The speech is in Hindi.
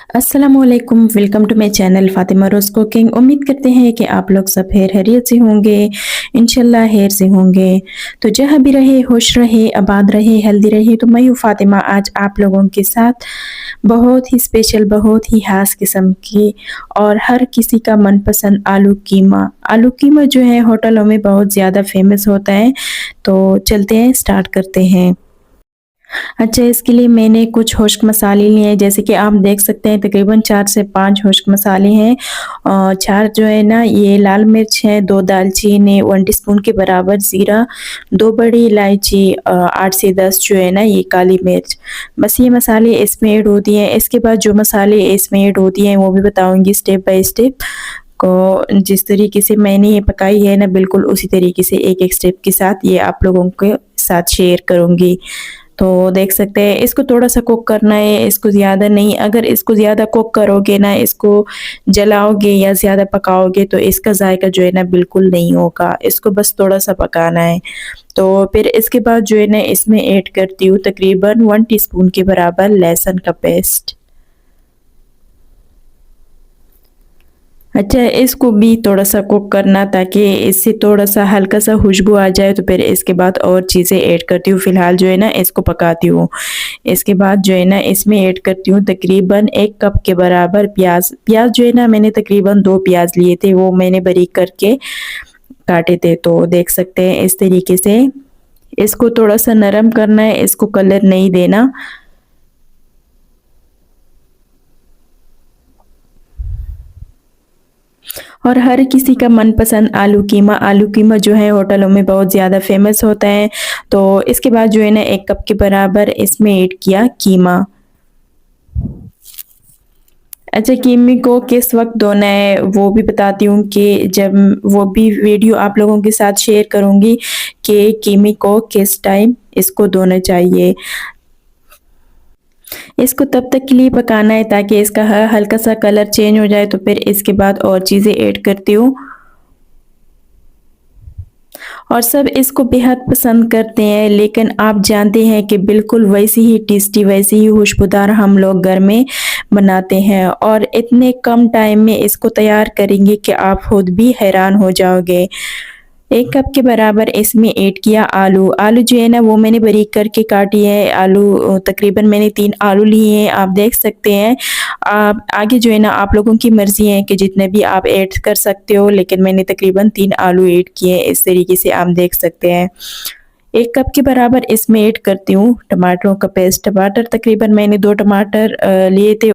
अस्सलामुअलैकुम, welcome to my channel Fatima Rose cooking. उम्मीद करते हैं कि आप लोग सब खैरियत से होंगे, इंशाल्लाह खैर से होंगे। तो जहाँ भी रहे, खुश रहे, आबाद रहे, हेल्दी रहे। तो मैं हूँ फ़ातिमा, आज आप लोगों के साथ बहुत ही स्पेशल, बहुत ही ख़ास किस्म की और हर किसी का मनपसंद आलू कीमा। आलू कीमा जो है होटलों में बहुत ज़्यादा फ़ेमस होता है। तो चलते हैं, स्टार्ट करते हैं। अच्छा, इसके लिए मैंने कुछ खुश्क मसाले लिए हैं, जैसे कि आप देख सकते हैं तकरीबन 4 से 5 खुश्क मसाले हैं। 4 जो है ना ये लाल मिर्च है, 2 दालचीनी, 1 टीस्पून के बराबर ज़ीरा, 2 बड़ी इलायची, 8 से 10 जो है ना ये काली मिर्च। बस ये मसाले इसमें ऐड होती हैं। इसके बाद जो मसाले इसमें ऐड होती हैं वो भी बताऊँगी स्टेप बाय स्टेप। को जिस तरीके से मैंने ये पकाई है ना बिल्कुल उसी तरीके से एक-एक स्टेप के साथ ये आप लोगों के साथ शेयर करूँगी। तो देख सकते हैं इसको थोड़ा-सा कुक करना है, इसको ज़्यादा नहीं। अगर इसको ज़्यादा कुक करोगे ना, इसको जलाओगे या ज़्यादा पकाओगे तो इसका ज़ायका जो है ना बिल्कुल नहीं होगा। इसको बस थोड़ा-सा पकाना है। तो फिर इसके बाद जो है ना इसमें ऐड करती हूँ तकरीबन 1 टीस्पून के बराबर लहसुन का पेस्ट। अच्छा, इसको भी थोड़ा-सा कुक करना ताकि इससे थोड़ा-सा हल्का-सा खुशबू आ जाए, तो फिर इसके बाद और चीज़ें ऐड करती हूँ। फ़िलहाल जो है ना इसको पकाती हूँ। इसके बाद जो है ना इसमें ऐड करती हूँ तकरीबन 1 कप के बराबर प्याज़। प्याज़ जो है ना मैंने तकरीबन 2 प्याज़ लिए थे, वो मैंने बारीक करके काटे थे। तो देख सकते हैं इस तरीके से इसको थोड़ा-सा नरम करना है, इसको कलर नहीं देना। और हर किसी का मनपसंद आलू कीमा जो है होटलों में बहुत ज़्यादा फ़ेमस होता है। तो इसके बाद जो है ना 1 कप के बराबर इसमें ऐड किया कीमा। अच्छा, कीमे को किस वक़्त धोना है वो भी बताती हूँ कि जब वो भी वीडियो आप लोगों के साथ शेयर करूँगी कि कीमे को किस टाइम इसको धोना चाहिए। इसको तब तक के लिए पकाना है ताकि इसका हल्का-सा कलर चेंज हो जाए, तो फिर इसके बाद और चीज़ें ऐड करती हूँ। और सब इसको बेहद पसंद करते हैं, लेकिन आप जानते हैं कि बिल्कुल वैसी ही टेस्टी, वैसी ही खुशबूदार हम लोग घर में बनाते हैं और इतने कम टाइम में इसको तैयार करेंगे कि आप खुद भी हैरान हो जाओगे। 1 कप के बराबर इसमें ऐड किया आलू। आलू जो है ना वो मैंने बारीक करके काटी है। आलू तकरीबन मैंने 3 आलू लिए हैं, आप देख सकते हैं। आप आगे जो है ना आप लोगों की मर्ज़ी है कि जितने भी आप ऐड कर सकते हो, लेकिन मैंने तकरीबन 3 आलू ऐड किए हैं, इस तरीके से आप देख सकते हैं। 1 कप के बराबर इसमें ऐड करती हूँ टमाटरों का पेस्ट। टमाटर तकरीबन मैंने 2 टमाटर लिए थे।